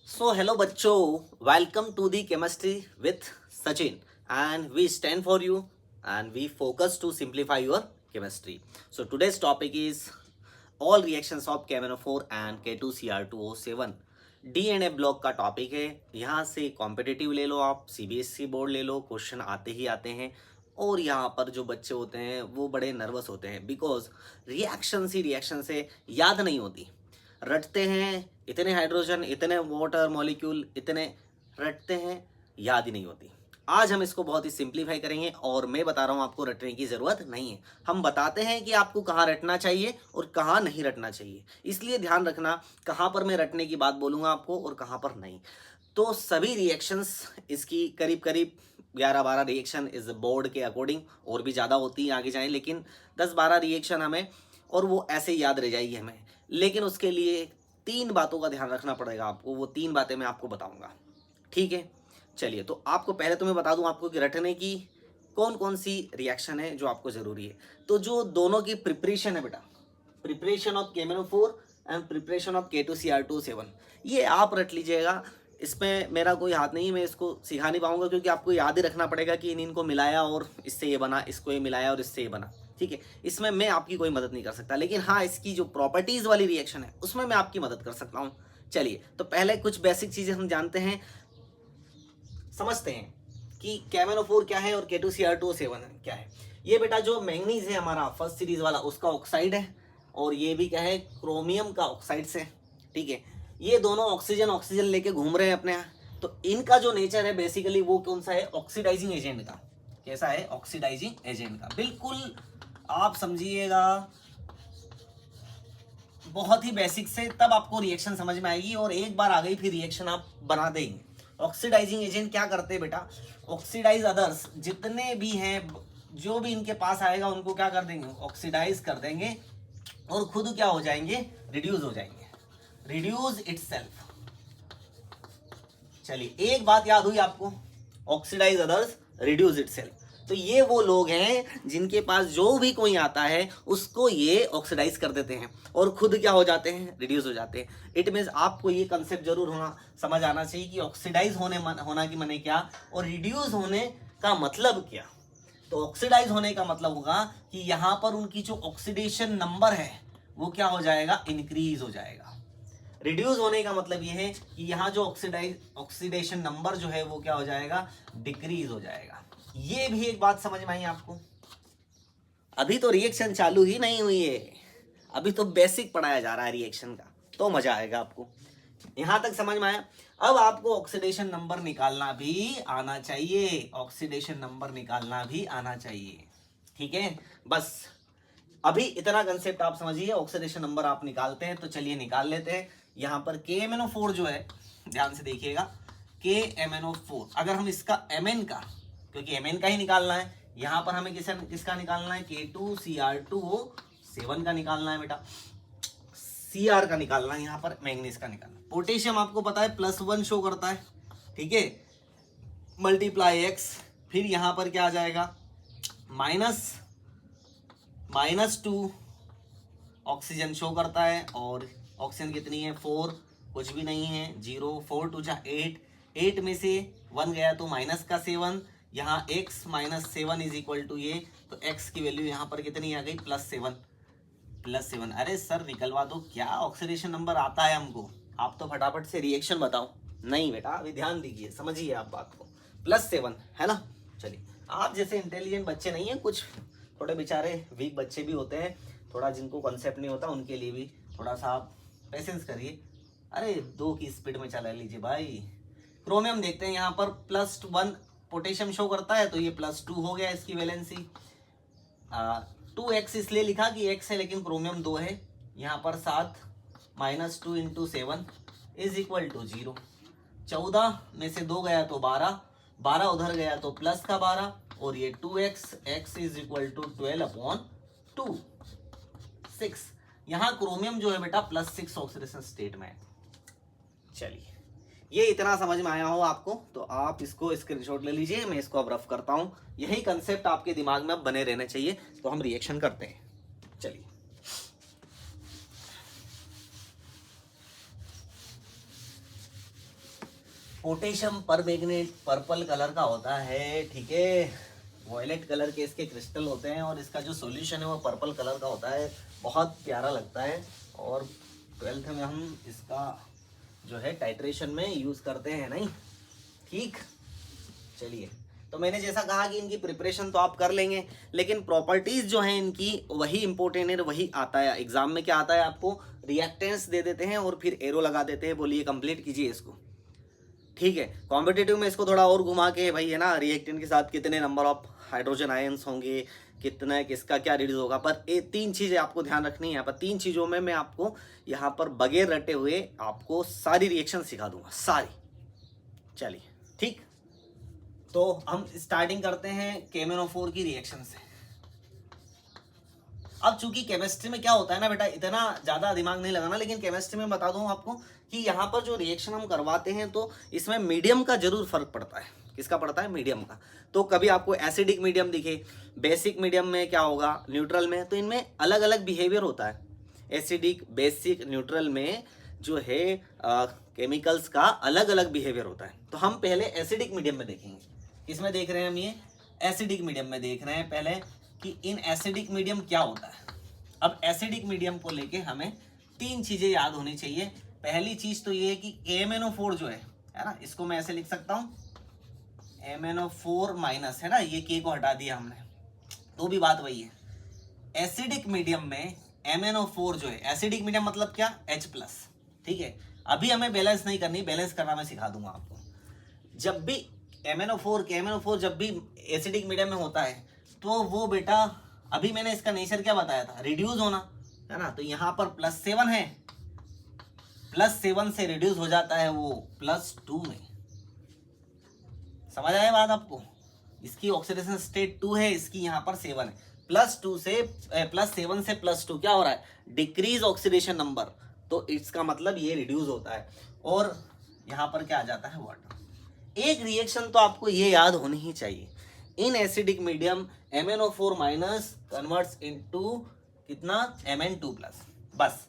So, hello bachcho, welcome to the chemistry with Sachin, and we stand for you and we focus to simplify your chemistry. So, today's topic is all reactions of KMNO4 and K2Cr2O7. DNA block का topic है। यहाँ से competitive ले लो, आप CBSE board ले लो, question आते ही आते हैं। और यहाँ पर जो बच्चे होते हैं वो बड़े नर्वस होते हैं बिकॉज रिएक्शन से याद नहीं होती। रटते हैं, इतने हाइड्रोजन, इतने वाटर मॉलिक्यूल, इतने रटते हैं, याद ही नहीं होती। आज हम इसको बहुत ही सिंप्लीफाई करेंगे और मैं बता रहा हूँ आपको रटने की ज़रूरत नहीं है। हम बताते हैं कि आपको कहाँ रटना चाहिए और कहाँ नहीं रटना चाहिए, इसलिए ध्यान रखना कहाँ पर मैं रटने की बात बोलूँगा आपको और कहाँ पर नहीं। तो सभी रिएक्शंस इसकी करीब करीब 11-12 रिएक्शन इस बोर्ड के अकॉर्डिंग, और भी ज़्यादा होती है आगे जाएँ, लेकिन 10-12 रिएक्शन हमें, और वो ऐसे ही याद रह जाएगी हमें। लेकिन उसके लिए 3 बातों का ध्यान रखना पड़ेगा आपको, वो 3 बातें मैं आपको बताऊंगा। ठीक है, चलिए। तो आपको पहले तो मैं बता दूं आपको कि रटने की कौन कौन सी रिएक्शन है जो आपको ज़रूरी है। तो जो दोनों की प्रिपरेशन है बेटा, preparation of KMNO4 and preparation of K2Cr2O7, ये आप रट लीजिएगा। इसमें मेरा कोई हाथ नहीं है, मैं इसको सिखा नहीं पाऊंगा क्योंकि आपको याद ही रखना पड़ेगा कि इनको मिलाया और इससे ये बना, इसको ये मिलाया और इससे ये बना। ठीक है, इसमें मैं आपकी कोई मदद नहीं कर सकता, लेकिन हाँ इसकी जो प्रॉपर्टीज़ वाली रिएक्शन है उसमें मैं आपकी मदद कर सकता हूँ। चलिए, तो पहले कुछ बेसिक चीज़ें हम जानते हैं, समझते हैं कि KMNO4 क्या है और K2Cr2O7 क्या है। ये बेटा जो मैंगनीज है हमारा फर्स्ट सीरीज वाला, उसका ऑक्साइड है, और ये भी क्या है, क्रोमियम का ऑक्साइड से। ठीक है, ये दोनों ऑक्सीजन ऑक्सीजन लेके घूम रहे हैं अपने यहाँ। तो इनका जो नेचर है बेसिकली वो कौन सा है, ऑक्सीडाइजिंग एजेंट का। कैसा है, ऑक्सीडाइजिंग एजेंट का। बिल्कुल आप समझिएगा, बहुत ही बेसिक से, तब आपको रिएक्शन समझ में आएगी, और एक बार आ गई फिर रिएक्शन आप बना देंगे। ऑक्सीडाइजिंग एजेंट क्या करते हैं बेटा, ऑक्सीडाइज अदर्स जितने भी हैं, जो भी इनके पास आएगा उनको क्या कर देंगे, ऑक्सीडाइज कर देंगे, और खुद क्या हो जाएंगे, रिड्यूस हो जाएंगे, रिड्यूस इटसेल्फ। चलिए, एक बात याद हुई आपको, ऑक्सीडाइज अदर्स रिड्यूस इटसेल्फ। तो ये वो लोग हैं जिनके पास जो भी कोई आता है उसको ये ऑक्सीडाइज कर देते हैं और खुद क्या हो जाते हैं, रिड्यूस हो जाते हैं। इट मीन्स आपको ये कंसेप्ट जरूर समझ आना चाहिए कि ऑक्सीडाइज होना की माने क्या, और रिड्यूस होने का मतलब क्या। तो ऑक्सीडाइज होने का मतलब होगा कि यहाँ पर उनकी जो ऑक्सीडेशन नंबर है वो क्या हो जाएगा, इंक्रीज हो जाएगा। रिड्यूस होने का मतलब ये है कि यहाँ जो ऑक्सीडेशन नंबर जो है वो क्या हो जाएगा, डिक्रीज हो जाएगा। ये भी एक बात समझ में आई आपको। अभी तो रिएक्शन चालू ही नहीं हुई है, अभी तो बेसिक पढ़ाया जा रहा है रिएक्शन का, तो मजा आएगा आपको। यहां तक समझ में आया। अब आपको ऑक्सीडेशन नंबर निकालना भी आना चाहिए, ऑक्सीडेशन नंबर निकालना भी आना चाहिए। ठीक है, बस अभी इतना कंसेप्ट आप समझिए, ऑक्सीडेशन नंबर आप निकालते हैं। तो चलिए निकाल लेते हैं। यहाँ पर KMNO4 जो है, ध्यान से देखिएगा, KMNO4 अगर हम इसका Mn का, क्योंकि Mn का ही निकालना है, यहाँ पर हमें किसका निकालना है, K2Cr2O7 का निकालना है बेटा, Cr का निकालना है, यहाँ पर मैंगनीज का निकालना है। पोटेशियम आपको पता है +1 शो करता है। ठीक है, मल्टीप्लाई x, फिर यहाँ पर क्या आ जाएगा, -2 ऑक्सीजन शो करता है, और ऑक्सीजन कितनी है, 4, कुछ भी नहीं है, 0, 4 2 8, 8 में से 1 गया तो -7, यहाँ x -7 इज इक्वल टू ये, तो x की वैल्यू यहाँ पर कितनी आ गई, +7। अरे सर निकलवा दो, क्या ऑक्सीडेशन नंबर आता है हमको, आप तो फटाफट से रिएक्शन बताओ। नहीं बेटा, अभी ध्यान दीजिए, समझिए आप बात को, +7 है ना। चलिए, आप जैसे इंटेलिजेंट बच्चे नहीं हैं, कुछ थोड़े बेचारे वीक बच्चे भी होते हैं, थोड़ा जिनको कॉन्सेप्ट नहीं होता, उनके लिए भी थोड़ा सा आप पेशेंस करिए। अरे 2 की स्पीड में चला लीजिए भाई। क्रोमियम देखते हैं, यहाँ पर +1 पोटेशियम शो करता है, तो ये +2 हो गया इसकी वैलेंसी। 2x इसलिए लिखा कि x है, लेकिन क्रोमियम 2 है। यहाँ पर 7 -2 × 7 इज इक्वल टू 0। 14 में से 2 गया तो 12, 12 उधर गया तो प्लस का 12, और ये 2x, x is equal to 12/2, 6। यहाँ क्रोमियम जो है बेटा +6 ऑक्सीडेशन स्टेट में है। चलिए, ये इतना समझ में आया हो आपको, तो आप इसको स्क्रीनशॉट ले लीजिए, मैं इसको अब रफ करता हूँ। यही कंसेप्ट आपके दिमाग में अब बने रहने चाहिए। तो हम रिएक्शन करते हैं। चलिए, पोटेशियम परमैंगनेट पर्पल कलर का होता है, ठीक है। वॉयलेट कलर के इसके क्रिस्टल होते हैं और इसका जो सॉल्यूशन है वो पर्पल कलर का होता है, बहुत प्यारा लगता है। और 12th में हम इसका जो है टाइट्रेशन में यूज़ करते हैं, नहीं ठीक। चलिए, तो मैंने जैसा कहा कि इनकी प्रिपरेशन तो आप कर लेंगे, लेकिन प्रॉपर्टीज़ जो हैं इनकी वही इंपॉर्टेंट है, वही आता है एग्जाम में। क्या आता है आपको? रिएक्टेंस दे देते हैं और फिर एरो लगा देते हैं, बोलिए कंप्लीट कीजिए इसको, ठीक है। कॉम्पिटिटिव में इसको थोड़ा और घुमा के भाई है ना, रिएक्टेंट के साथ कितने नंबर ऑफ हाइड्रोजन आयंस होंगे, कितना किसका क्या रिड्यूस होगा। पर ये 3 चीज़ें आपको ध्यान रखनी है। यहाँ पर 3 चीज़ों में मैं आपको यहाँ पर बगैर रटे हुए आपको सारी रिएक्शन सिखा दूंगा, सारी। चलिए ठीक, तो हम स्टार्टिंग करते हैं KMnO4 की रिएक्शन से। अब चूंकि केमिस्ट्री में क्या होता है ना बेटा, इतना ज़्यादा दिमाग नहीं लगाना, लेकिन केमिस्ट्री में बता दूं आपको कि यहाँ पर जो रिएक्शन हम करवाते हैं तो इसमें मीडियम का जरूर फर्क पड़ता है। किसका पड़ता है? मीडियम का। तो कभी आपको एसिडिक मीडियम दिखे, बेसिक मीडियम में क्या होगा, न्यूट्रल में, तो इनमें अलग अलग बिहेवियर होता है। एसिडिक, बेसिक, न्यूट्रल में जो है केमिकल्स का अलग अलग बिहेवियर होता है। तो हम पहले एसिडिक मीडियम में देखेंगे। किसमें देख रहे हैं हम? ये एसिडिक मीडियम में देख रहे हैं पहले कि इन एसिडिक मीडियम क्या होता है। अब एसिडिक मीडियम को लेके हमें 3 चीज़ें याद होनी चाहिए। पहली चीज़ तो ये है कि KMnO4 जो है ना, इसको मैं ऐसे लिख सकता हूँ MnO4 माइनस, है ना, ये K को हटा दिया हमने, तो भी बात वही है। एसिडिक मीडियम में MnO4 जो है, एसिडिक मीडियम मतलब क्या? H+, ठीक है। अभी हमें बैलेंस नहीं करनी, बैलेंस करना मैं सिखा दूंगा आपको। जब भी KMnO4 जब भी एसिडिक मीडियम में होता है तो वो बेटा, अभी मैंने इसका नेचर क्या बताया था? रिड्यूस होना, है ना। तो यहाँ पर +7 है, +7 से रिड्यूस हो जाता है वो +2 में। समझ आया बात आपको? इसकी ऑक्सीडेशन स्टेट 2 है, इसकी यहाँ पर 7 है। +7 से +2 क्या हो रहा है? Decrease oxidation number. तो इसका मतलब ये रिड्यूस होता है और यहाँ पर क्या आ जाता है? वाटर। एक रिएक्शन तो आपको ये याद होनी ही चाहिए। In acidic medium MnO4- converts into कितना? Mn2+। बस।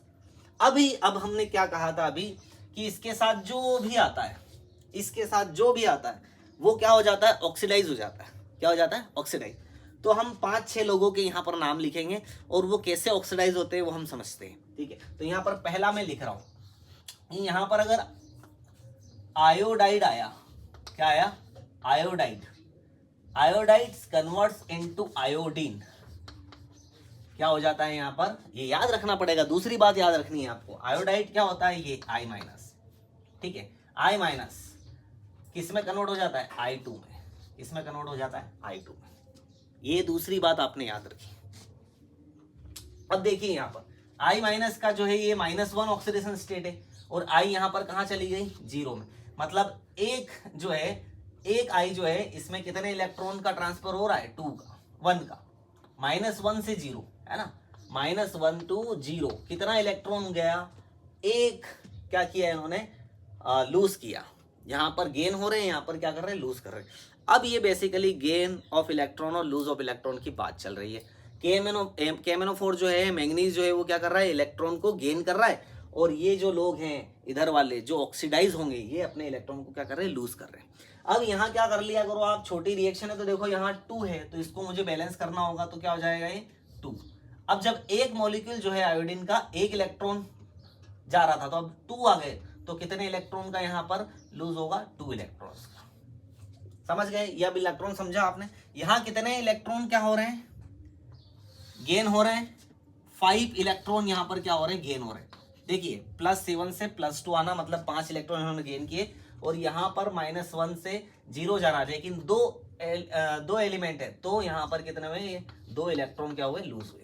अब हमने क्या कहा था अभी कि इसके साथ जो भी आता है, वो क्या हो जाता है? ऑक्सीडाइज हो जाता है। क्या हो जाता है? ऑक्सीडाइज। तो हम 5-6 लोगों के यहाँ पर नाम लिखेंगे और वो कैसे ऑक्सीडाइज होते हैं वो हम समझते हैं, ठीक है। तो यहाँ पर पहला मैं लिख रहा हूँ, यहाँ पर अगर आयोडाइड आया, क्या आया? आयोडाइड कन्वर्ट्स इनटू आयोडीन, क्या हो जाता है यहाँ पर? ये याद रखना पड़ेगा। दूसरी बात याद रखनी है आपको, आयोडाइड क्या होता है? ये I-, ठीक है। I- किस में कन्वर्ट हो जाता है? I2 में। किसमें कन्वर्ट हो जाता है? I2 में। ये दूसरी बात आपने याद रखी। अब देखिए यहाँ पर I- का जो है ये -1 ऑक्सीडेशन स्टेट है और I यहाँ पर कहाँ चली गई? 0 में। मतलब एक I जो है इसमें कितने इलेक्ट्रॉन का ट्रांसफर हो रहा है? 2 का, 1 का। -1 से 0, है ना, -1 to 0 कितना इलेक्ट्रॉन गया? एक। क्या किया इन्होंने? लूज किया। यहाँ पर गेन हो रहे हैं, यहाँ पर क्या कर रहे हैं? लूज कर रहे हैं। अब ये बेसिकली गेन ऑफ इलेक्ट्रॉन और लूज ऑफ इलेक्ट्रॉन की बात चल रही है। KMnO4 जो है, मैंगनीज जो है, वो क्या कर रहा है? इलेक्ट्रॉन को गेन कर रहा है और ये जो लोग हैं इधर वाले जो ऑक्सीडाइज होंगे, ये अपने इलेक्ट्रॉन को क्या कर रहे हैं? लूज कर रहे हैं। अब यहाँ क्या कर लिया करो आप, छोटी रिएक्शन है तो देखो यहाँ 2 है तो इसको मुझे बैलेंस करना होगा, तो क्या हो जाएगा? ये 2। अब जब एक मॉलिक्यूल जो है आयोडीन का 1 इलेक्ट्रॉन जा रहा था तो अब 2 आ गए, तो कितने इलेक्ट्रॉन का यहाँ पर लूज होगा? 2 इलेक्ट्रॉन्स का। समझ गए? ये अब इलेक्ट्रॉन समझा आपने। यहाँ कितने इलेक्ट्रॉन क्या हो रहे हैं? गेन हो रहे हैं। 5 इलेक्ट्रॉन यहाँ पर क्या हो रहे हैं? गेन हो रहे हैं। देखिए +7 से +2 आना मतलब 5 इलेक्ट्रॉन इन्होंने गेन किए और यहाँ पर -1 से 0 जाना, लेकिन दो एलिमेंट है तो यहाँ पर कितने हुए? 2 इलेक्ट्रॉन क्या हुए? लूज हुए।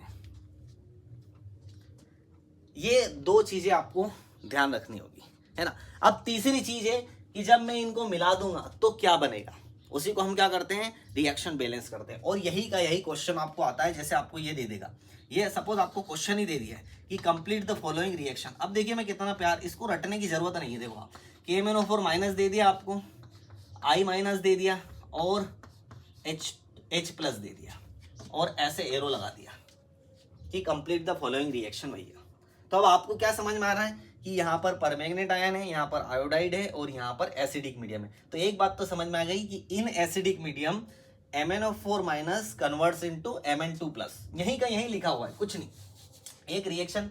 ये 2 चीजें आपको ध्यान रखनी होगी, है ना। अब तीसरी चीज है कि जब मैं इनको मिला दूंगा तो क्या बनेगा, उसी को हम क्या करते हैं? रिएक्शन बैलेंस करते हैं। और यही क्वेश्चन आपको आता है। जैसे आपको ये दे देगा, ये सपोज आपको क्वेश्चन ही दे दिया है कि कंप्लीट द फॉलोइंग रिएक्शन। अब देखिए मैं कितना प्यार, इसको रटने की जरूरत नहीं है। देखो आप KMnO4- दे दिया आपको, I- दे दिया और H+ दे दिया और ऐसे एरो लगा दिया कि कंप्लीट द फॉलोइंग रिएक्शन भैया। तो अब आपको क्या समझ में आ रहा है कि यहाँ पर परमैंगनेट आयन है, यहाँ पर आयोडाइड है और यहाँ पर एसिडिक मीडियम है। तो एक बात तो समझ में आ गई कि in acidic medium MnO4 minus converts into Mn2 plus, यहीं का यहीं लिखा हुआ है, कुछ नहीं। एक रिएक्शन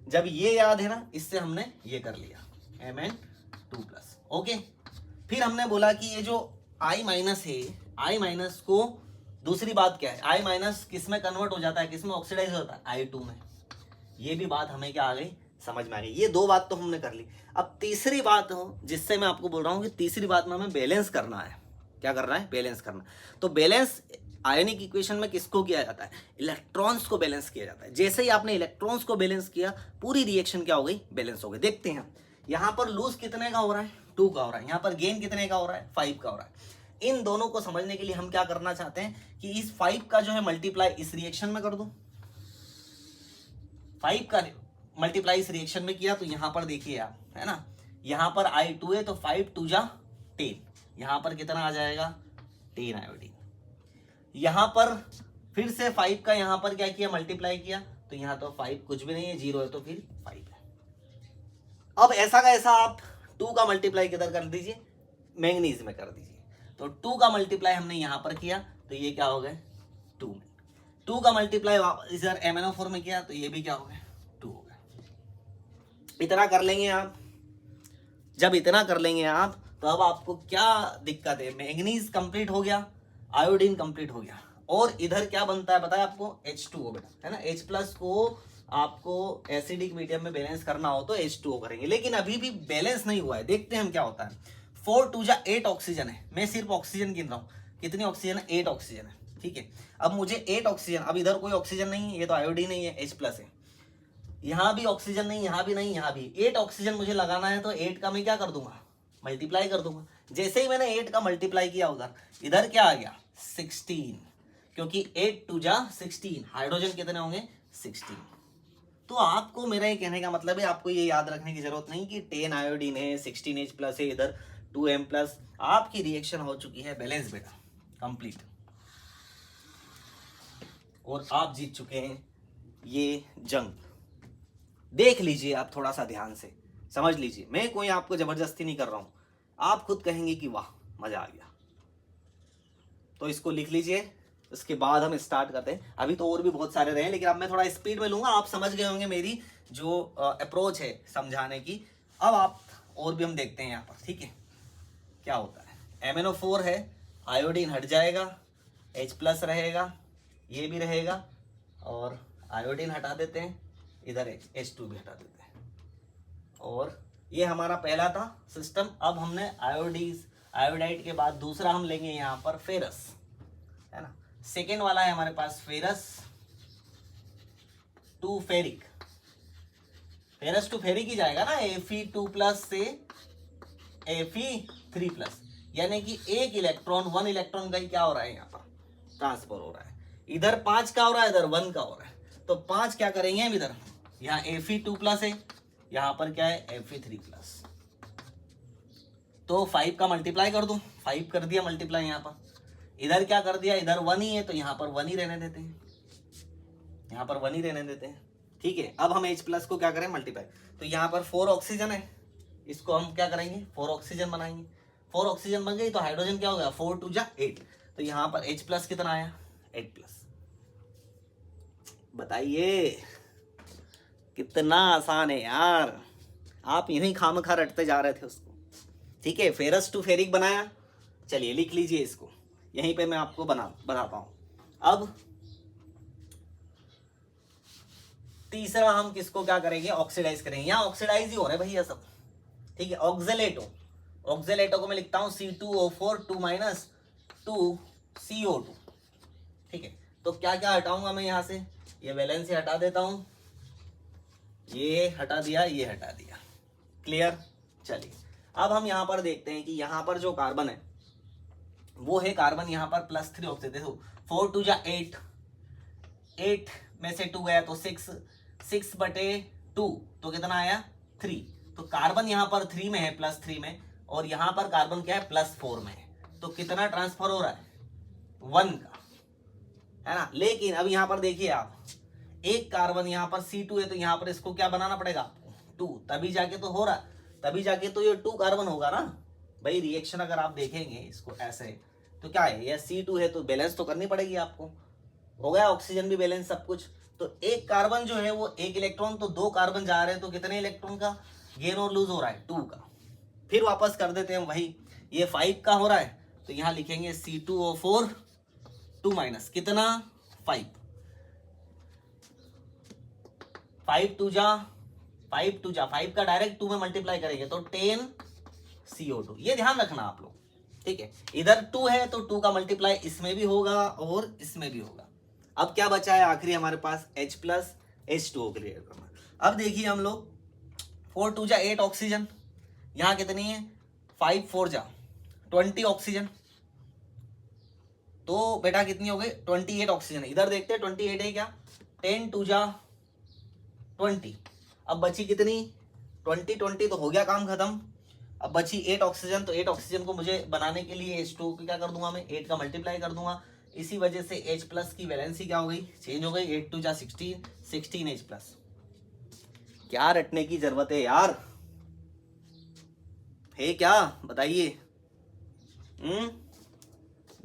जब ये याद है ना, इससे हमने ये कर लिया Mn2 प्लस। ओके, फिर हमने बोला कि ये जो I माइनस है, I माइनस को दूसरी बात क्या है, I माइनस किस में कन्वर्ट हो जाता है, किस में ऑक्सीडाइज होता है, I2 में। ये भी बात हमें क्या आ गई, समझ में आ गई। ये दो बात तो हमने कर ली। अब तीसरी बात हो, जिससे मैं आपको बोल रहा हूँ कि तीसरी बात में हमें बैलेंस करना है। क्या करना है, बैलेंस करना। तो बैलेंस आयनिक इक्वेशन में किसको किया जाता है, इलेक्ट्रॉन्स को बैलेंस किया जाता है। जैसे ही आपने इलेक्ट्रॉन्स को बैलेंस किया, पूरी रिएक्शन क्या हो गई, बैलेंस हो गई। देखते हैं यहाँ पर लूज कितने का हो रहा है, 2 का हो रहा है, यहाँ पर गेन कितने का हो रहा है, 5 का हो रहा है। इन दोनों को समझने के लिए हम क्या करना चाहते हैं कि इस 5 का जो है मल्टीप्लाई इस रिएक्शन में कर दो। 5 का मल्टीप्लाई इस रिएक्शन में किया तो यहाँ पर देखिए आप, है ना, यहाँ पर I2 है तो 5 2 जा 10, यहाँ पर कितना आ जाएगा, 10 आयोडीन। यहाँ पर फिर से 5 का यहाँ पर क्या किया, मल्टीप्लाई किया, तो यहाँ तो 5 कुछ भी नहीं है, 0 है, तो फिर 5 है। अब ऐसा का ऐसा आप 2 का मल्टीप्लाई किधर कर दीजिए, मैंगनीज में कर दीजिए। तो 2 का मल्टीप्लाई हमने यहाँ पर किया तो ये क्या हो गए, 2 में। 2 का मल्टीप्लाई इधर MnO4 में किया तो ये भी क्या हो गया, 2 हो गया। इतना कर लेंगे आप। जब इतना कर लेंगे आप तो अब आपको क्या दिक्कत है, मैंगनीज कंप्लीट हो गया, आयोडीन कंप्लीट हो गया, और इधर क्या बनता है पता है आपको, H2O बेटा, है ना। H प्लस को आपको एसिडिक मीडियम में बैलेंस करना हो तो H2O करेंगे, लेकिन अभी भी बैलेंस नहीं हुआ है। देखते हैं हम क्या होता है। 4 2 जा 8 ऑक्सीजन है, मैं सिर्फ ऑक्सीजन गिन रहा हूँ। कितनी ऑक्सीजन है, 8 ऑक्सीजन है, ठीक है। अब मुझे 8 ऑक्सीजन, अब इधर कोई ऑक्सीजन नहीं है, ये तो आयोडीन नहीं है, H प्लस है। यहाँ भी ऑक्सीजन नहीं, यहाँ भी नहीं, यहाँ भी 8 ऑक्सीजन मुझे लगाना है, तो 8 का मैं क्या कर दूंगा, मल्टीप्लाई कर दूंगा। जैसे ही मैंने 8 का मल्टीप्लाई किया उधर, इधर क्या आ गया, 16, क्योंकि 8 2 जा 16, हाइड्रोजन कितने होंगे, 16। तो आपको मेरा ये कहने का मतलब है, आपको ये याद रखने की जरूरत नहीं कि 10 आयोडीन है, 16 H प्लस है, इधर 2M प्लस। आपकी रिएक्शन हो चुकी है बैलेंस बेटा, कंप्लीट, और आप जीत चुके हैं ये जंग। देख लीजिए आप, थोड़ा सा ध्यान से समझ लीजिए, मैं कोई आपको जबरदस्ती नहीं कर रहा हूं, आप खुद कहेंगे कि वाह मजा आ गया। तो इसको लिख लीजिए, उसके बाद हम स्टार्ट करते हैं। अभी तो और भी बहुत सारे रहे, लेकिन अब मैं थोड़ा स्पीड में लूंगा। आप समझ गए होंगे मेरी जो अप्रोच है समझाने की। अब आप और भी हम देखते हैं यहाँ पर, ठीक है, क्या होता है। MnO4 है, आयोडीन हट जाएगा, H प्लस रहेगा, ये भी रहेगा, और आयोडीन हटा देते हैं, इधर H2 भी हटा देते हैं। और ये हमारा पहला था सिस्टम। अब हमने आयोडाइड के बाद दूसरा हम लेंगे यहाँ पर फेरस, है ना। सेकेंड वाला है हमारे पास ferrous to ferric. Ferrous to ferric ही जाएगा ना, Fe2 प्लस से Fe3 प्लस, यानी कि एक इलेक्ट्रॉन 1 इलेक्ट्रॉन का ही क्या हो रहा है, यहाँ पर ट्रांसफर हो रहा है। इधर 5 का हो रहा है, इधर 1 का हो रहा है। तो 5 क्या करेंगे हम, इधर यहाँ Fe2 प्लस है, यहाँ पर क्या है Fe3 प्लस। तो 5 का मल्टीप्लाई कर दूं, 5 कर दिया मल्टीप्लाई यहाँ पर। इधर क्या कर दिया, इधर 1 ही है तो यहाँ पर 1 ही रहने देते हैं, यहाँ पर 1 ही रहने देते हैं, ठीक है। अब हम H प्लस को क्या करें, मल्टीप्लाई। तो यहाँ पर 4 ऑक्सीजन है, इसको हम क्या करेंगे, 4 ऑक्सीजन बनाएंगे। 4 ऑक्सीजन बन गई तो हाइड्रोजन क्या हो गया, 4 2 जा 8, तो यहाँ पर H प्लस कितना आया, 8 प्लस। बताइए कितना आसान है यार, आप यूं ही खामखा रटते जा रहे थे उसको, ठीक है। फेरस टू फेरिक बनाया, चलिए लिख लीजिए इसको, यहीं पे मैं आपको बताता हूं। अब तीसरा हम किसको क्या करेंगे, ऑक्सीडाइज करेंगे। यहाँ ऑक्सीडाइज ही हो रहा है भैया सब, ठीक है। ऑक्जेलेटो को मैं लिखता हूँ C2O4 2 माइनस 2CO2, ठीक है। तो क्या क्या हटाऊंगा मैं यहाँ से, ये वैलेंसी हटा देता हूँ, ये हटा दिया, ये हटा दिया, क्लियर। चलिए अब हम यहाँ पर देखते हैं कि यहाँ पर जो कार्बन है वो है कार्बन यहाँ पर +3 ऑक्सीजन। देखो 4 2 जा 8, 8 में से 2 गया तो 6, 6 बटे 2 तो कितना आया 3। तो कार्बन यहाँ पर 3 में है, +3 में, और यहाँ पर कार्बन क्या है, +4 में है। तो कितना ट्रांसफर हो रहा है, 1 का, है ना। लेकिन अब यहाँ पर देखिए आप, एक कार्बन यहाँ पर C2 है तो यहाँ पर इसको क्या बनाना पड़ेगा आपको, टू, तभी जाके तो हो रहा, तभी जाके तो ये 2 कार्बन होगा ना भाई। रिएक्शन अगर आप देखेंगे इसको ऐसे, तो क्या है, ये C2 है तो बैलेंस तो करनी पड़ेगी आपको। हो गया ऑक्सीजन भी बैलेंस, सब कुछ। तो एक कार्बन जो है वो 1 इलेक्ट्रॉन, तो 2 कार्बन जा रहे हैं, तो कितने इलेक्ट्रॉन का गेन और लूज हो रहा है, 2 का। फिर वापस कर देते हैं वही, ये 5 का हो रहा है, तो यहाँ लिखेंगे C2O4 2 माइनस कितना 5, 5 टू जा 5 का डायरेक्ट 2 में मल्टीप्लाई करेंगे तो 10 CO2। ये ध्यान रखना आप लोग, ठीक है। इधर 2 है तो 2 का मल्टीप्लाई इसमें भी होगा और इसमें भी होगा। अब क्या बचा है आखिरी हमारे पास, H प्लस H2O क्रिएट करना। अब देखिए हम लोग 4 टू जा 8 ऑक्सीजन, यहाँ कितनी है 5 4 जा 20 ऑक्सीजन, तो बेटा कितनी हो गई 28 ऑक्सीजन। इधर देखते हैं 28 है क्या, 10 टू जा 20। अब बची कितनी 20 तो हो गया काम खत्म। अब बची 8 ऑक्सीजन, तो 8 ऑक्सीजन को मुझे बनाने के लिए H2O की क्या कर दूंगा मैं, 8 का मल्टीप्लाई कर दूंगा। इसी वजह से H प्लस की वैलेंसी क्या हो गई, चेंज हो गई, 8 टू जा 16 16 H प्लस। क्या रटने की जरूरत है यार, है क्या बताइए।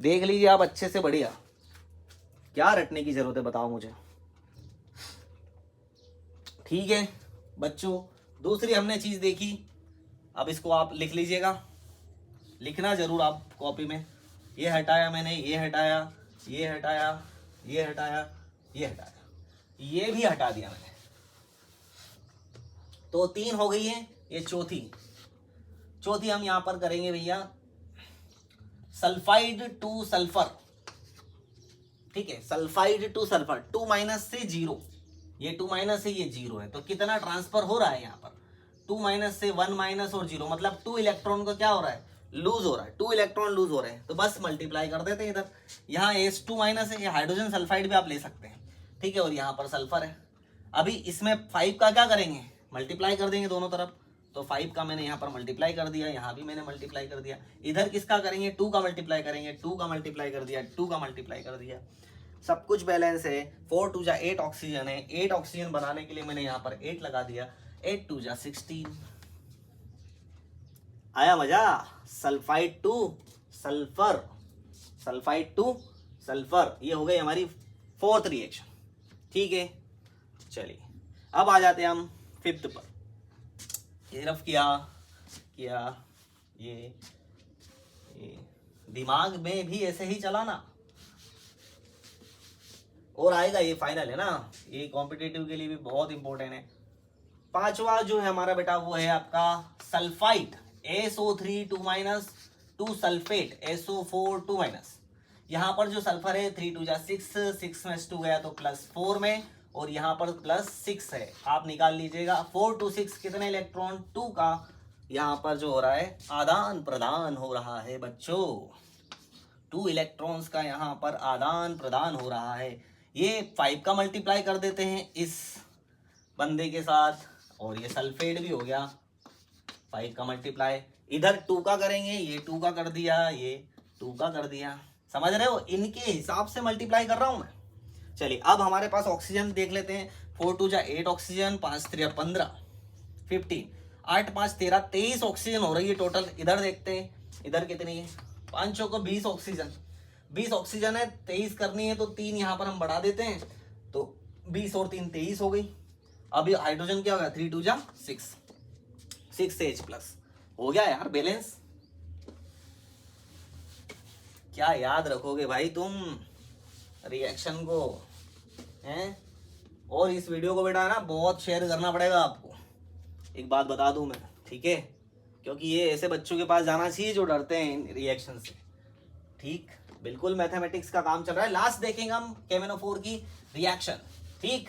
देख लीजिए आप अच्छे से, बढ़िया। क्या रटने की जरूरत है बताओ मुझे, ठीक है बच्चों। दूसरी हमने चीज देखी, अब इसको आप लिख लीजिएगा, लिखना जरूर आप कॉपी में। ये हटाया मैंने, ये हटाया, ये हटाया, ये हटाया, ये हटाया, ये भी हटा दिया मैंने, तो 3 हो गई है। ये चौथी हम यहां पर करेंगे भैया, सल्फाइड टू सल्फर, ठीक है, सल्फाइड टू सल्फर, 2 माइनस से 0, ये 2 माइनस है, ये 0 है, तो कितना ट्रांसफर हो रहा है यहाँ पर, 2 माइनस से 1 माइनस और 0, मतलब 2 इलेक्ट्रॉन को क्या हो रहा है, लूज हो रहा है, 2 इलेक्ट्रॉन लूज हो रहे हैं। तो बस मल्टीप्लाई कर देते हैं इधर, यहाँ H2 माइनस है, ये हाइड्रोजन सल्फाइड भी आप ले सकते हैं, ठीक है, और यहाँ पर सल्फर है। अभी इसमें 5 का क्या करेंगे, मल्टीप्लाई कर देंगे दोनों तरफ, तो 5 का मैंने यहाँ पर मल्टीप्लाई कर दिया, यहाँ भी मैंने मल्टीप्लाई कर दिया। इधर किसका करेंगे, 2 का मल्टीप्लाई करेंगे, 2 का मल्टीप्लाई कर दिया, 2 का मल्टीप्लाई कर दिया, सब कुछ बैलेंस है। 4 टू जा 8 ऑक्सीजन है, 8 ऑक्सीजन बनाने के लिए मैंने यहाँ पर 8 लगा दिया, 8 टू जा 16। आया मजा, sulphide to sulphur, sulphide to sulphur, ये हो गई हमारी 4th रिएक्शन, ठीक है। चलिए अब आ जाते हैं हम 5th पर। ये रफ किया ये दिमाग में भी ऐसे ही चलाना, और आएगा, ये फाइनल है ना, ये कॉम्पिटिटिव के लिए भी बहुत इंपॉर्टेंट है। 5वां जो है हमारा बेटा वो है आपका sulphide, SO3 2 minus, 2 sulphate SO4 2 minus. यहाँ पर जो सल्फर है 3 टू जा 6 में 2 गया तो +4 में, और यहाँ पर +6 है, आप निकाल लीजिएगा। 4 टू 6 कितने इलेक्ट्रॉन, 2 का यहाँ पर जो हो रहा है आदान प्रदान हो रहा है बच्चों, 2 इलेक्ट्रॉन्स का यहाँ पर आदान प्रदान हो रहा है। ये 5 का मल्टीप्लाई कर देते हैं इस बंदे के साथ, और ये सल्फेट भी हो गया 5 का मल्टीप्लाई। इधर 2 का करेंगे, ये 2 का कर दिया, ये 2 का कर दिया, समझ रहे हो, इनके हिसाब से मल्टीप्लाई कर रहा हूं मैं। चलिए अब हमारे पास ऑक्सीजन देख लेते हैं। 4 टू जा 8 ऑक्सीजन, 5 3 15 15, 8 5 13 23 ऑक्सीजन हो रही है टोटल। इधर देखते हैं इधर कितनी है, 5 को 20 ऑक्सीजन, 20 ऑक्सीजन है, 23 करनी है तो 3 यहाँ पर हम बढ़ा देते हैं, तो 20 और 3 23 हो गई। अभी हाइड्रोजन क्या होगा, 3 टू जा 6 H प्लस हो गया यार बैलेंस। क्या याद रखोगे भाई तुम रिएक्शन को, हैं? और इस वीडियो को बेटा ना बहुत शेयर करना पड़ेगा आपको, एक बात बता दूं मैं, ठीक है, क्योंकि ये ऐसे बच्चों के पास जाना चाहिए जो डरते हैं रिएक्शन से, ठीक। बिल्कुल मैथमेटिक्स का काम चल रहा है। लास्ट देखेंगे हम KMnO4 की रिएक्शन, ठीक।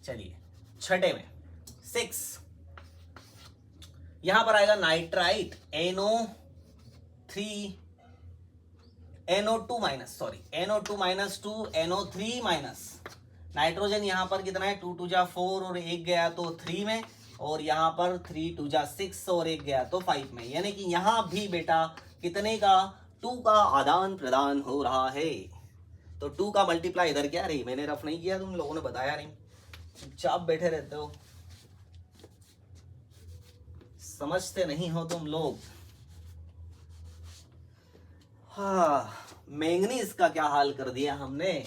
चलिए 6 में 6, यहां पर आएगा nitrite NO2 minus, sorry NO2 minus 2 NO3 minus. Nitrogen यहाँ पर कितना है, 2 टू जा 4 और 1 गया तो 3 में, और यहाँ पर 3 टू जा 6 और 1 गया तो 5 में, यानी कि यहाँ भी बेटा कितने का, 2 का आदान प्रदान हो रहा है। तो 2 का मल्टीप्लाई इधर क्या रही, मैंने रफ नहीं किया, तुम लोगों ने बताया नहीं, चुपचाप बैठे रहते हो। समझते नहीं हो तुम लोग। हाँ, मैंगनीज का क्या हाल कर दिया हमने।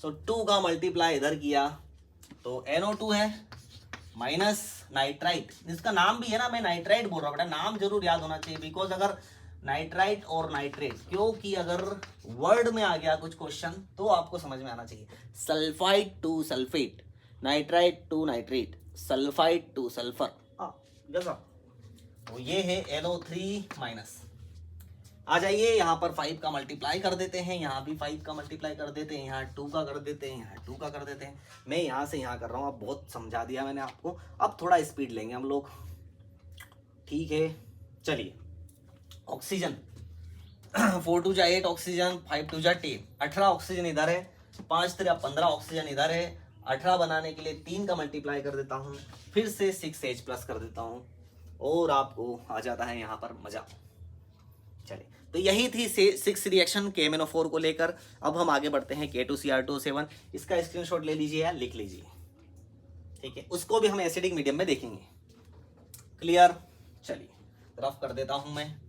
सो 2 का मल्टीप्लाई इधर किया तो NO2 है माइनस नाइट्राइट। इसका नाम भी है ना, मैं नाइट्राइट बोल रहा हूँ बेटा, नाम जरूर याद होना चाहिए। बिकॉज अगर नाइट्राइट और नाइट्रेट, क्योंकि अगर वर्ड में आ गया कुछ क्वेश्चन तो आपको समझ में आना चाहिए। Sulphide to sulphate, nitrite to nitrate, sulphide to sulphur. गजब। तो ये है NO3 माइनस। आ जाइए यहाँ पर 5 का मल्टीप्लाई कर देते हैं, यहाँ भी 5 का मल्टीप्लाई कर देते हैं, यहाँ 2 का कर देते हैं, यहाँ 2 का कर देते हैं। मैं यहाँ से यहाँ कर रहा हूँ, अब बहुत समझा दिया मैंने आपको, अब थोड़ा स्पीड लेंगे हम लोग, ठीक है। चलिए, ऑक्सीजन 4 2 जा 8 ऑक्सीजन, 5 2 जा 10, 18 ऑक्सीजन इधर है, 5 3 15 ऑक्सीजन इधर है। 18 बनाने के लिए 3 का मल्टीप्लाई कर देता हूँ, फिर से 6H प्लस कर देता हूँ और आपको आ जाता है यहाँ पर मजा। चलिए, तो यही थी 6 रिएक्शन KMnO4 को लेकर। अब हम आगे बढ़ते हैं K2Cr2O7। इसका स्क्रीनशॉट ले लीजिए या लिख लीजिए, ठीक है। उसको भी हम एसिडिक मीडियम में देखेंगे। क्लियर? चलिए, रफ कर देता हूं मैं।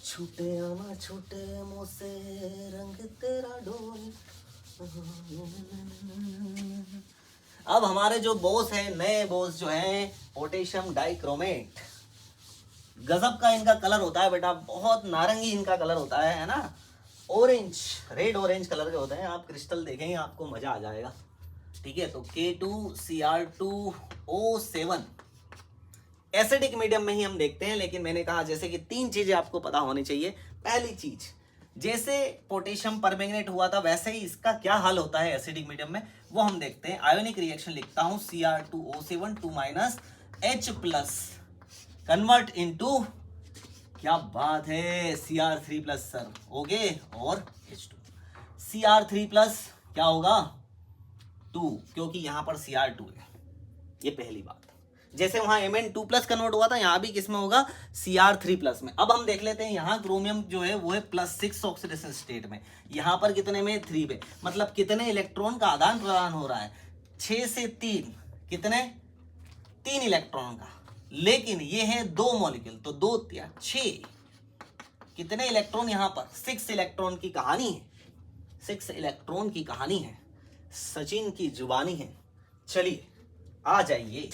छूटे आमा छूटे मुझसे रंग तेरा डोल। अब हमारे जो बॉस है, नए बॉस जो है, पोटेशियम डाइक्रोमेट। गजब का इनका कलर होता है बेटा, बहुत नारंगी इनका कलर होता है ना, ऑरेंज, रेड ऑरेंज कलर के होते हैं। आप क्रिस्टल देखेंगे आपको मजा आ जाएगा, ठीक है। तो K2Cr2O7 एसिडिक मीडियम में ही हम देखते हैं, लेकिन मैंने कहा जैसे कि 3 चीजें आपको पता होनी चाहिए। पहली चीज, जैसे पोटेशियम परमैंगनेट हुआ था वैसे ही इसका क्या हाल होता है एसिडिक मीडियम में, वो हम देखते हैं। आयोनिक रिएक्शन लिखता हूं, Cr2O7 2 minus H plus convert into, क्या बात है, Cr3 प्लस सर, ओके, और H2। Cr3 प्लस क्या होगा 2, क्योंकि यहां पर Cr2 है, ये पहली बात। जैसे वहां Mn2 प्लस कन्वर्ट हुआ था, यहां भी किसमें होगा, Cr3 प्लस में। अब हम देख लेते हैं, यहाँ क्रोमियम जो है वो है +6 ऑक्सीडेशन स्टेट में, यहाँ पर कितने में, 3 पे। मतलब कितने इलेक्ट्रॉन का आदान प्रदान हो रहा है, 6 से 3, कितने, 3 इलेक्ट्रॉन का। लेकिन ये है 2 मॉलिक्यूल, तो 2 या 6, कितने इलेक्ट्रॉन यहाँ पर, 6 इलेक्ट्रॉन की कहानी है, 6 इलेक्ट्रॉन की कहानी है, सचिन की जुबानी है। चलिए, आ जाइए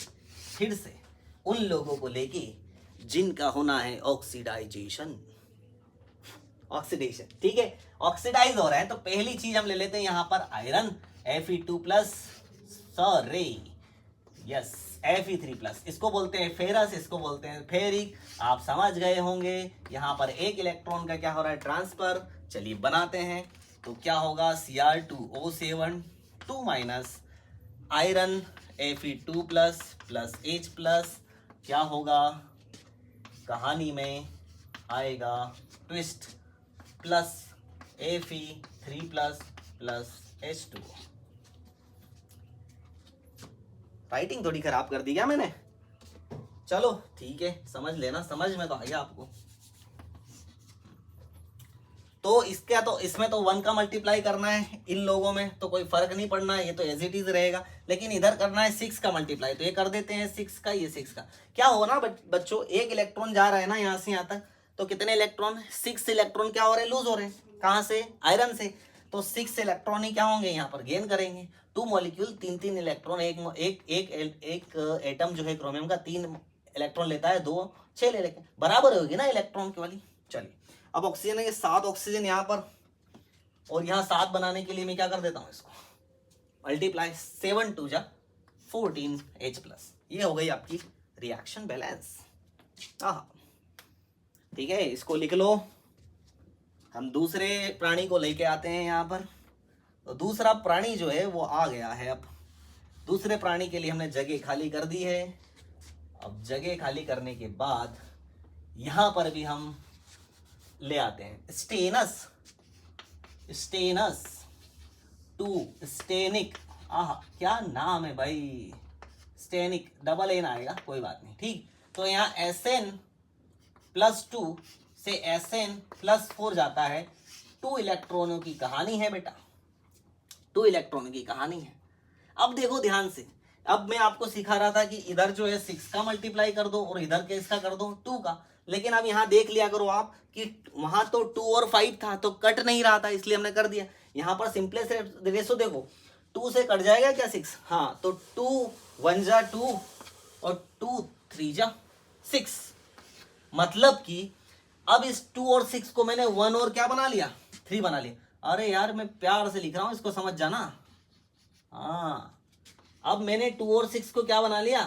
फिर से उन लोगों को लेके जिनका होना है ऑक्सीडाइजेशन, ऑक्सीडेशन, ठीक है, ऑक्सीडाइज हो रहा है। तो पहली चीज हम ले लेते हैं यहाँ पर iron, Fe2 plus, sorry yes, Fe3 plus. इसको बोलते हैं फेरस, इसको बोलते हैं फेरिक, आप समझ गए होंगे। यहाँ पर एक इलेक्ट्रॉन का क्या हो रहा है, ट्रांसफर। चलिए बनाते हैं, तो क्या होगा, Cr2O7 2 minus iron Fe2 plus plus H plus, क्या होगा, कहानी में आएगा twist, plus Fe3 plus plus H2O। Writing थोड़ी खराब कर दी क्या मैंने, चलो ठीक है, समझ लेना, समझ में तो आ गया आपको। तो इसका तो इसमें तो 1 का मल्टीप्लाई करना है, इन लोगों में तो कोई फर्क नहीं पड़ना है, ये तो एज इट इज रहेगा। लेकिन इधर करना है 6 का मल्टीप्लाई, तो ये कर देते हैं 6 का, ये 6 का। क्या हो ना बच्चों, एक इलेक्ट्रॉन जा रहा है ना यहाँ से यहाँ तक, तो कितने इलेक्ट्रॉन, 6 इलेक्ट्रॉन क्या हो रहे हैं, लूज हो रहे हैं। कहाँ से, आयरन से। तो 6 इलेक्ट्रॉन ही क्या होंगे, यहाँ पर गेन करेंगे। 2 मॉलिक्यूल 3 इलेक्ट्रॉन, एक एटम जो है क्रोमियम का 3 इलेक्ट्रॉन लेता है, 2 6 ले लेंगे, बराबर होगी ना इलेक्ट्रॉन की वाली। चलिए, अब ऑक्सीजन है, 7 ऑक्सीजन यहाँ पर, और यहाँ 7 बनाने के लिए मैं क्या कर देता हूँ, इसको मल्टीप्लाई, 7 2 जा 14 H प्लस। ये हो गई आपकी रिएक्शन बैलेंस। ठीक है, इसको लिख लो। हम दूसरे प्राणी को लेके आते हैं यहाँ पर। तो दूसरा प्राणी जो है वो आ गया है। अब दूसरे प्राणी के लिए हमने जगह खाली कर दी है। अब जगह खाली करने के बाद यहाँ पर भी हम ले आते हैं स्टेनस, स्टेनस टू स्टेनिक। क्या नाम है भाई, स्टेनिक, डबल एन आएगा, कोई बात नहीं, ठीक। तो यहाँ SN+2 से SN+4 जाता है। 2 इलेक्ट्रॉनों की कहानी है बेटा, 2 इलेक्ट्रॉनों की कहानी है। अब देखो ध्यान से, अब मैं आपको सिखा रहा था कि इधर जो है 6 का मल्टीप्लाई कर दो और इधर के इसका कर दो 2 का, लेकिन अब यहाँ देख लिया करो आप कि वहां तो 2 और 5 था तो कट नहीं रहा था, इसलिए हमने कर दिया। यहाँ पर सिंपलेस्ट रेशो देखो, 2 से कट जाएगा क्या 6, हाँ, तो 2 1 जा 2 और 2 3 जा 6, मतलब कि अब इस 2 और 6 को मैंने 1 और क्या बना लिया, 3 बना लिया। अरे यार मैं प्यार से लिख रहा हूं, इसको समझ जाना। हाँ, अब मैंने 2 और 6 को क्या बना लिया,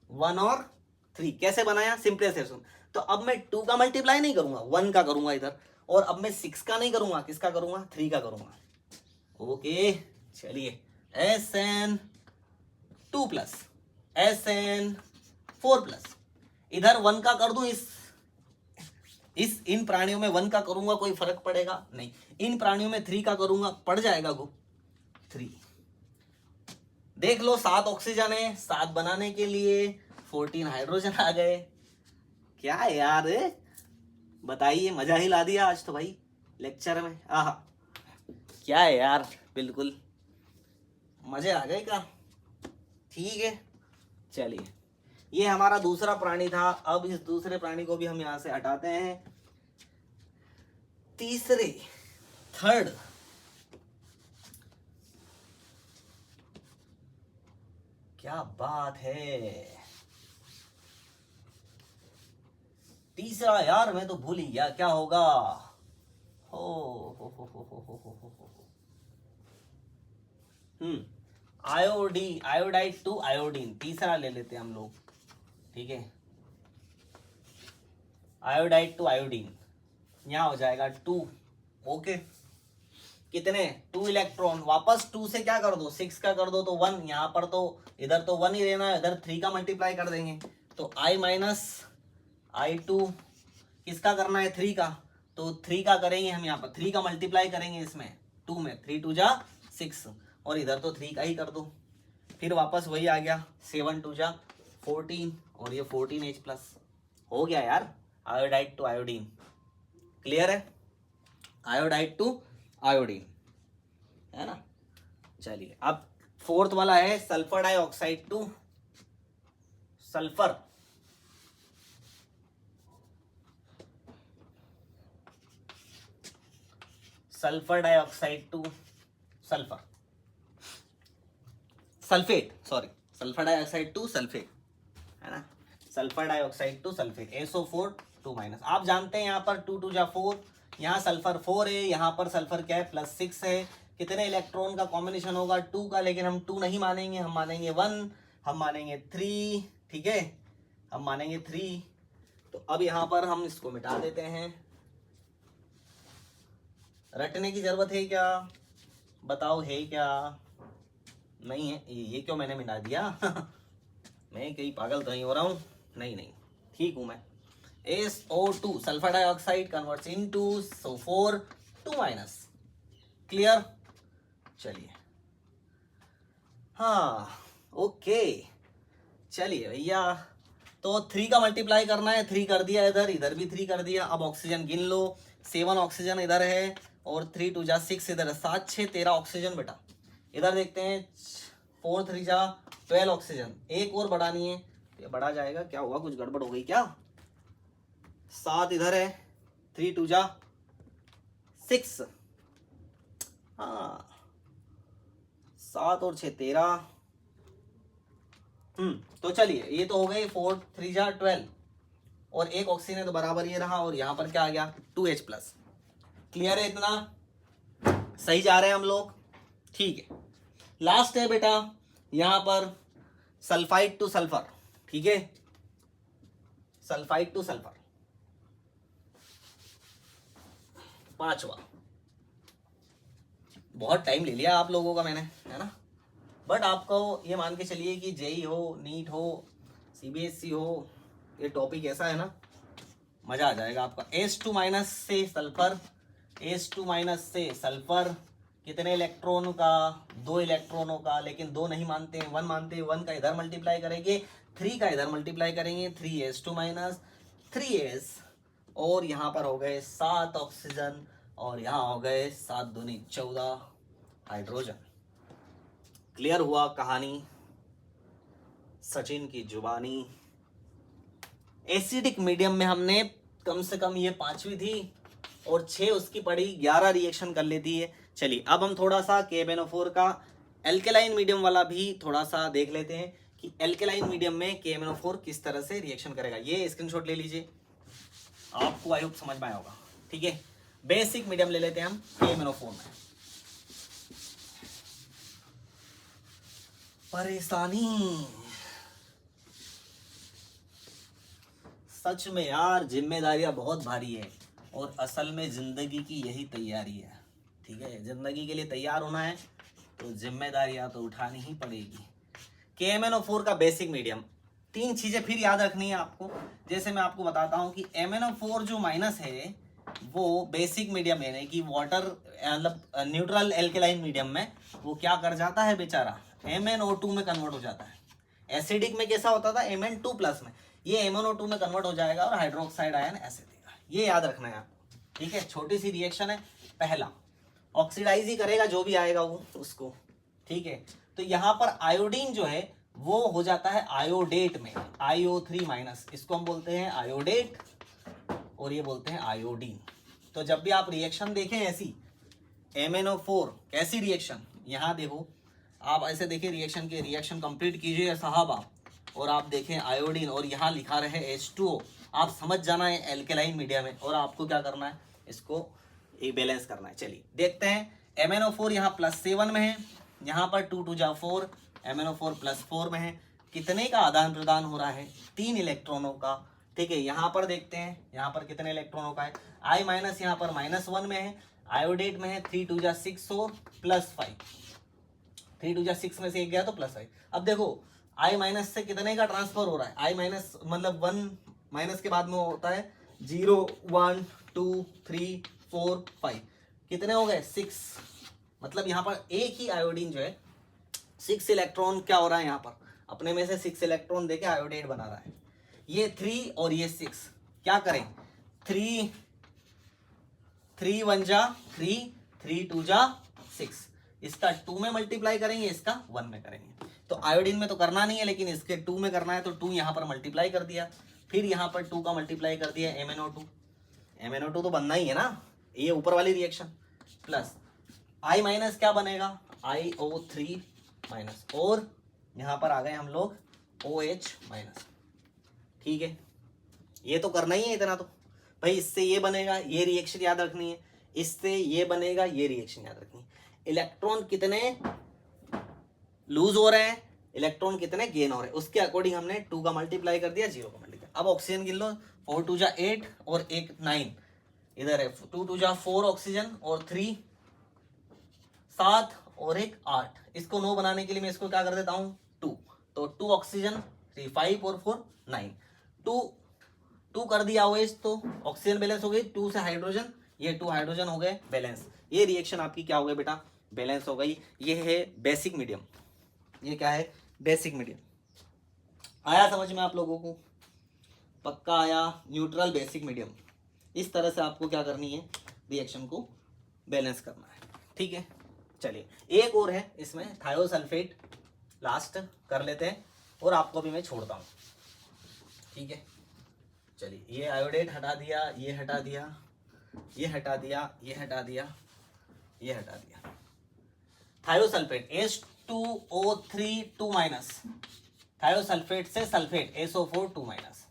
1 और 3। कैसे बनाया, सिंपल से सुन। तो अब मैं 2 का मल्टीप्लाई नहीं करूंगा, 1 का करूंगा इधर, और अब मैं 6 का नहीं करूंगा, किसका करूंगा, 3 का करूंगा। ओके, चलिए SN 2 प्लस SN 4 प्लस, इधर 1 का कर दूं, इस इन प्राणियों में 1 का करूंगा कोई फर्क पड़ेगा नहीं, इन प्राणियों में 3 का करूंगा पड़ जाएगा गो 3। देख लो 7 ऑक्सीजन है, 7 बनाने के लिए 14 हाइड्रोजन आ गए। क्या है यार, बताइए, मजा ही ला दिया आज तो भाई लेक्चर में। आहा, क्या है यार, बिल्कुल मजे आ गए का। ठीक है, चलिए, ये हमारा दूसरा प्राणी था। अब इस दूसरे प्राणी को भी हम यहां से हटाते हैं। तीसरे, थर्ड, क्या बात है, तीसरा यार मैं तो भूल ही गया क्या होगा। हो आयोडाइड टू आयोडीन, तीसरा ले लेते हैं हम लोग, ठीक है। आयोडाइड टू आयोडीन, यहाँ हो जाएगा 2। ओके, कितने, 2 इलेक्ट्रॉन, वापस 2 से क्या कर दो, 6 का कर दो तो 1, यहाँ पर तो इधर तो 1 ही रहना है, इधर 3 का मल्टीप्लाई कर देंगे तो I माइनस I2, किसका करना है, 3 का, तो 3 का करेंगे हम, यहाँ पर 3 का मल्टीप्लाई करेंगे इसमें 2 में, 3 2 जा 6, और इधर तो 3 का ही कर दो, फिर वापस वही आ गया, 7 2 जा 14, और ये 14H प्लस हो गया यार, आयोडाइड टू आयोडीन। क्लियर है, आयोडाइड टू आयोडीन, है ना। चलिए, अब फोर्थ वाला है sulphur dioxide two sulphur. Sulphur dioxide two sulphur, sulphate, sorry, sulphur dioxide to sulphate, है ना। Sulphur dioxide to sulphate, SO4 2 minus. आप जानते हैं यहाँ पर 2 2 जा 4, यहाँ सल्फर 4 है, यहाँ पर सल्फर क्या है, +6 है। कितने इलेक्ट्रॉन का कॉम्बिनेशन होगा, 2 का, लेकिन हम 2 नहीं मानेंगे, हम मानेंगे 1, हम मानेंगे 3, ठीक है, हम मानेंगे 3। तो अब यहाँ पर हम इसको मिटा देते हैं। रटने की जरूरत है क्या, बताओ, है क्या, नहीं है, ये क्यों मैंने मिटा दिया मैं कहीं पागल तो नहीं हो रहा हूँ, नहीं नहीं, ठीक हूँ मैं। SO2 sulphur dioxide converts into SO4 2 minus. Clear, चलिए, हाँ, ओके, चलिए भैया, तो 3 का मल्टीप्लाई करना है, 3 कर दिया इधर, इधर भी 3 कर दिया। अब ऑक्सीजन गिन लो, 7 ऑक्सीजन इधर है, और 3 2 जा 6 इधर है, 7 6 13 ऑक्सीजन बेटा। इधर देखते हैं, 4 3 जा 12 ऑक्सीजन, एक और बढ़ानी है, ये बढ़ा जाएगा, क्या हुआ, कुछ गड़बड़ हो गई क्या, 7 इधर है, 3 2 जा 6, हाँ, 7 और 6 13। तो चलिए, ये तो हो गई, 4 3 जा 12, और एक ऑक्सीजन है तो बराबर ये रहा, और यहाँ पर क्या आ गया, 2H प्लस। क्लियर है, इतना सही जा रहे हैं हम लोग, ठीक है। लास्ट है बेटा यहाँ पर सल्फाइड टू सल्फर, ठीक है, सल्फाइड टू सल्फर, पांचवा। बहुत टाइम ले लिया आप लोगों का मैंने, है ना, बट आपको ये मान के चलिए कि जेई हो, नीट हो, CBSE हो, ये टॉपिक ऐसा है ना, मजा आ जाएगा आपका। S2 माइनस से सल्फर, S2 माइनस से सल्फर, कितने इलेक्ट्रॉन का, 2 इलेक्ट्रॉनों का, लेकिन 2 नहीं मानते हैं, 1 मानते हैं। 1 का इधर मल्टीप्लाई करेंगे, 3 का इधर मल्टीप्लाई करेंगे, 3S2 माइनस 3S, और यहाँ पर हो गए 7 ऑक्सीजन, और यहाँ हो गए 7 दूनी 14 हाइड्रोजन। क्लियर हुआ कहानी, सचिन की जुबानी। एसिडिक मीडियम में हमने कम से कम ये 5वीं थी और 6 उसकी पड़ी, 11 रिएक्शन कर लेती है। चलिए अब हम थोड़ा सा KMnO4 का एल्केलाइन मीडियम वाला भी थोड़ा सा देख लेते हैं कि एल्केलाइन मीडियम में KMnO4 किस तरह से रिएक्शन करेगा। ये स्क्रीनशॉट ले लीजिए, आपको आई होप समझ में आया होगा। ठीक है, बेसिक मीडियम ले लेते हैं हम KMnO4 में। परेशानी, सच में यार जिम्मेदारियां बहुत भारी है और असल में जिंदगी की यही तैयारी है। ठीक है, जिंदगी के लिए तैयार होना है तो जिम्मेदारियां तो उठानी ही पड़ेगी। KMnO4 का बेसिक मीडियम, 3 चीजें फिर याद रखनी है आपको। जैसे मैं आपको बताता हूं कि MnO4 जो माइनस है वो बेसिक मीडियम यानी कि वाटर मतलब न्यूट्रल एल्केलाइन मीडियम में वो क्या कर जाता है बेचारा, MnO2 में कन्वर्ट हो जाता है। एसिडिक में कैसा होता था, Mn2 प्लस में, ये MnO2 में कन्वर्ट हो जाएगा और हाइड्रोक्साइड आयन ऐसे देगा। ये याद रखना है आपको। ठीक है, छोटी सी रिएक्शन है, पहला ऑक्सीडाइज ही करेगा जो भी आएगा वो उसको। ठीक है, तो यहाँ पर आयोडीन जो है वो हो जाता है आयोडेट में, IO3 माइनस, इसको हम बोलते हैं आयोडेट और ये बोलते हैं आयोडीन। तो जब भी आप रिएक्शन देखें ऐसी MnO4 कैसी रिएक्शन, यहाँ देखो आप ऐसे देखिए रिएक्शन के, रिएक्शन कंप्लीट कीजिए साहब आप, और आप देखें आयोडीन और यहाँ लिखा रहे H2O, आप समझ जाना है एल्केलाइन मीडियम है और आपको क्या करना है, इसको बैलेंस करना है। चलिए देखते हैं, MnO4 यहाँ +7 में है, यहाँ पर 2 2 जा 4, MnO4 +4 में है। कितने का आदान प्रदान हो रहा है, 3 इलेक्ट्रॉनों का। ठीक है, यहाँ पर देखते हैं यहाँ पर कितने इलेक्ट्रॉनों का है, I- यहाँ पर -1 में है, आयोडेट में है 3 2 जा 6 और +5, 3 2 जा 6 में से एक गया तो +5। अब देखो I- से कितने का ट्रांसफर हो रहा है, I- मतलब 1 माइनस के बाद में होता है 0 1 2 3 4 5, कितने हो गए 6, मतलब यहाँ पर एक ही आयोडीन जो है 6 इलेक्ट्रॉन क्या हो रहा है, यहाँ पर अपने में से 6 इलेक्ट्रॉन देके आयोडेट बना रहा है। ये 3 और ये 6 क्या करें, 3 3 1 जा 3, 3 2 जा 6, इसका 2 में मल्टीप्लाई करेंगे, इसका 1 में करेंगे। तो आयोडीन में तो करना नहीं है लेकिन इसके 2 में करना है, तो 2 यहाँ पर मल्टीप्लाई कर दिया, फिर यहाँ पर 2 का मल्टीप्लाई कर दिया MnO2 तो बनना ही है ना, ये ऊपर वाली रिएक्शन प्लस I- क्या बनेगा, IO3 माइनस, और यहाँ पर आ गए हम लोग OH-। ठीक है, ये तो करना ही है इतना तो भाई, इससे ये बनेगा, ये रिएक्शन याद रखनी है, इससे ये बनेगा, ये रिएक्शन याद रखनी है। इलेक्ट्रॉन कितने लूज हो रहे हैं, इलेक्ट्रॉन कितने गेन हो रहे हैं, उसके अकॉर्डिंग हमने 2 का मल्टीप्लाई कर दिया, 0 का मल्टीप्लाई। अब ऑक्सीजन गिन लो, 4 2 जा 8 और 1 9 इधर है, 2 2 जा 4 ऑक्सीजन और 3 7 और 1 8, इसको 9 बनाने के लिए मैं इसको क्या कर देता हूं 2, तो 2 ऑक्सीजन 3 5 और 4 9, 2 कर दिया OH तो ऑक्सीजन बैलेंस हो गई, 2 से हाइड्रोजन, ये 2 हाइड्रोजन हो गए बैलेंस, ये रिएक्शन आपकी क्या हो गई बेटा, बैलेंस हो गई। ये है बेसिक मीडियम, ये क्या है बेसिक मीडियम। आया समझ में आप लोगों को, पक्का आया, न्यूट्रल बेसिक मीडियम, इस तरह से आपको क्या करनी है, रिएक्शन को बैलेंस करना है। ठीक है, चलिए एक और है इसमें, थायोसल्फेट लास्ट कर लेते हैं और आपको भी मैं छोड़ता हूँ। ठीक है, चलिए ये आयोडेट हटा दिया, ये हटा दिया, ये हटा दिया, ये हटा दिया, ये हटा दिया। थायोसल्फेट H2O3 2 माइनस, थायोसल्फेट से सल्फेट SO4 2 माइनस,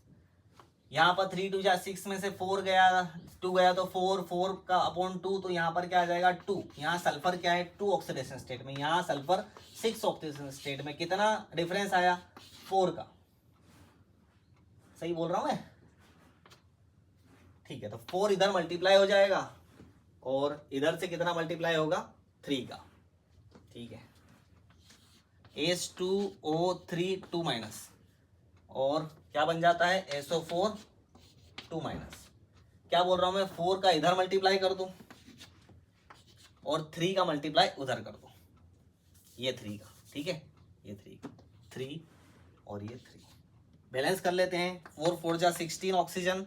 यहाँ पर 3 2 जा 6 में से 4 गया, 2 गया तो 4 4 का अपॉन 2, तो यहाँ पर क्या आ जाएगा 2, यहाँ सल्फर क्या है 2 ऑक्सीडेशन स्टेट में, यहाँ सल्फर 6 ऑक्सीडेशन स्टेट में, कितना डिफरेंस आया 4 का, सही बोल रहा हूं मैं, ठीक है। तो 4 इधर मल्टीप्लाई हो जाएगा और इधर से कितना मल्टीप्लाई होगा 3 का। ठीक है, H2O3 2 माइनस और क्या बन जाता है SO4 2 माइनस, क्या बोल रहा हूं मैं 4 का इधर मल्टीप्लाई कर दूं और 3 का मल्टीप्लाई उधर कर दूं, ये 3 का, ठीक है, ये 3 और ये 3 बैलेंस कर लेते हैं। 4 4 जा 16 ऑक्सीजन,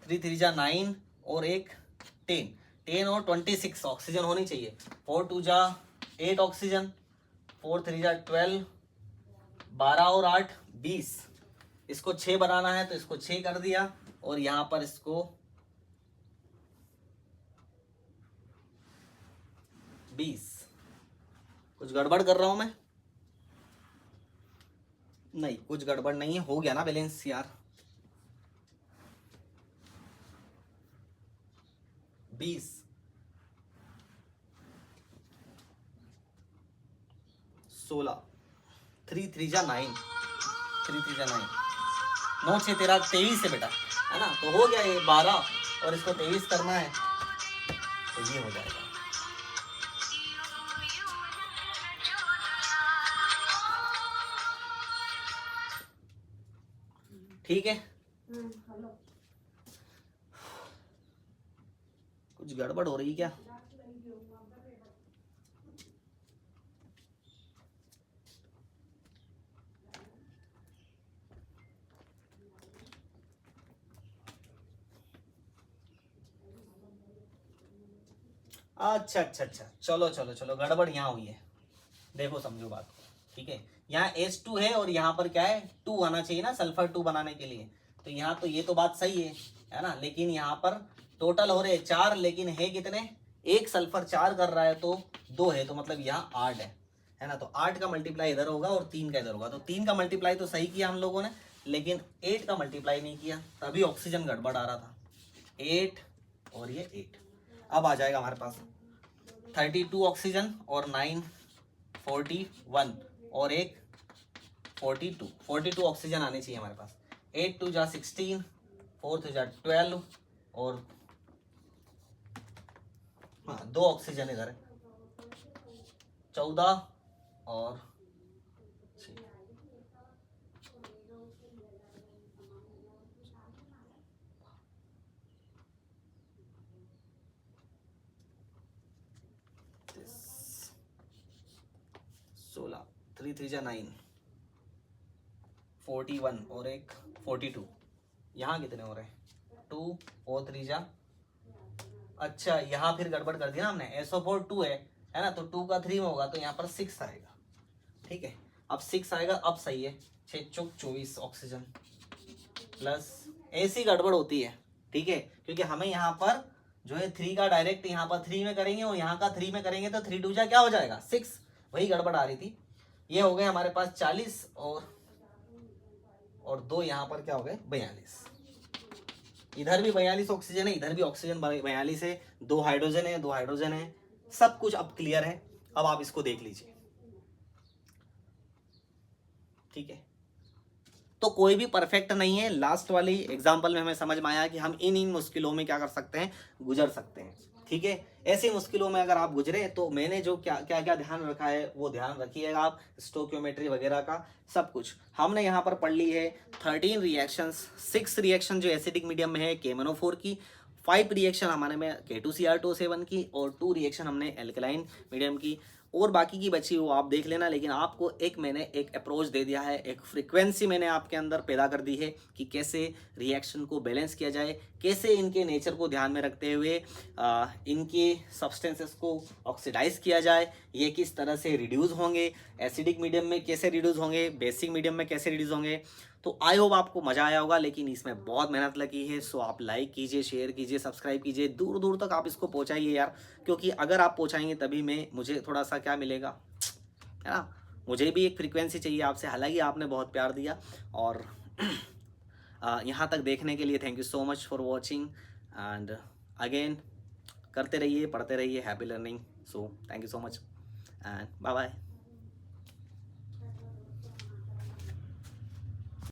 3 3 जा 9 और एक 10 और 26 ऑक्सीजन होनी चाहिए, 4 2 जा 8 ऑक्सीजन, 4 3 जा 12 12 और 8 20, इसको 6 बनाना है तो इसको 6 कर दिया, और यहां पर इसको 20। कुछ गड़बड़ कर रहा हूं मैं? नहीं, कुछ गड़बड़ नहीं है, हो गया ना बैलेंस यार। 20 16 3 3 जा 9, 3 3 जा 9, 9 6 13 23 है बेटा, है ना। तो हो गया ये 12 और इसको 23 करना है, तो ये हो जाएगा। ठीक है, कुछ गड़बड़ हो रही है क्या? अच्छा अच्छा अच्छा, चलो चलो चलो, गड़बड़ यहाँ हुई है। देखो समझो बात को, ठीक है। यहाँ H2 है और यहाँ पर क्या है, 2 आना चाहिए ना सल्फर 2 बनाने के लिए। तो यहाँ तो ये तो बात सही है ना। लेकिन यहाँ पर टोटल हो रहे 4, लेकिन है कितने, एक सल्फर 4 कर रहा है तो 2 है, तो मतलब यहाँ 8 है ना। तो 8 का मल्टीप्लाई इधर होगा और 3 का इधर होगा। तो 3 का मल्टीप्लाई तो सही किया हम लोगों ने, लेकिन 8 का मल्टीप्लाई नहीं किया, तभी ऑक्सीजन गड़बड़ आ रहा था। 8 और ये 8, अब आ जाएगा हमारे पास 32 ऑक्सीजन और 9 41 और एक 42 ऑक्सीजन आने चाहिए हमारे पास। 8 2 जा 16, 4 2 जा 12 और हाँ 2 ऑक्सीजन इधर है, 14 और 6। सोलह 3 3 जा 9, 41 और एक 42। यहाँ कितने हो रहे हैं, 2 और 3 जा, अच्छा यहाँ फिर गड़बड़ कर दिया ना हमने। SO4 2 है ना, तो 2 का 3 में होगा तो यहाँ पर 6 आएगा। ठीक है, अब 6 आएगा, अब सही है। 6 चौक 24 ऑक्सीजन प्लस, ऐसी गड़बड़ होती है, ठीक है, क्योंकि हमें यहाँ पर जो है 3 का डायरेक्ट यहाँ पर 3 में करेंगे और यहाँ का 3 में करेंगे तो 3 2 जा क्या हो जाएगा 6, वही गड़बड़ आ रही थी। ये हो गए हमारे पास 40 और 2 यहाँ पर क्या हो गए 42। इधर भी 42 ऑक्सीजन है, इधर भी ऑक्सीजन 42 है, 2 हाइड्रोजन है, 2 हाइड्रोजन है, सब कुछ अब क्लियर है। अब आप इसको देख लीजिए, ठीक है। तो कोई भी परफेक्ट नहीं है। लास्ट वाली एग्जांपल में हमें समझ में आया कि हम इन मुश्किलों में क्या कर सकते हैं, गुजर सकते हैं, ठीक है। ऐसी मुश्किलों में अगर आप गुजरे तो मैंने जो क्या क्या क्या ध्यान रखा है वो ध्यान रखिएगा आप, स्टोक्योमेट्री वगैरह का सब कुछ हमने यहाँ पर पढ़ ली है। 13 रिएक्शंस, 6 रिएक्शन जो एसिडिक मीडियम में है KMnO4 की, 5 रिएक्शन हमारे में K2Cr2O7 की, और 2 रिएक्शन हमने एल्कलाइन मीडियम की, और बाकी की बची वो आप देख लेना। लेकिन आपको मैंने एक अप्रोच दे दिया है, एक फ्रीक्वेंसी मैंने आपके अंदर पैदा कर दी है कि कैसे रिएक्शन को बैलेंस किया जाए, कैसे इनके नेचर को ध्यान में रखते हुए इनके सब्सटेंसेस को ऑक्सीडाइज किया जाए, ये किस तरह से रिड्यूस होंगे, एसिडिक मीडियम में कैसे रिड्यूस होंगे, बेसिक मीडियम में कैसे रिड्यूस होंगे। तो आई होप आपको मज़ा आया होगा, लेकिन इसमें बहुत मेहनत लगी है। सो आप लाइक कीजिए, शेयर कीजिए, सब्सक्राइब कीजिए, दूर दूर तक आप इसको पहुंचाइए यार, क्योंकि अगर आप पहुंचाएंगे तभी मुझे थोड़ा सा क्या मिलेगा, है ना। मुझे भी एक फ्रीक्वेंसी चाहिए आपसे। हालांकि आपने बहुत प्यार दिया, और यहाँ तक देखने के लिए thank you so much for watching, and again करते रहिए, पढ़ते रहिए, happy learning. So thank you so much and bye bye.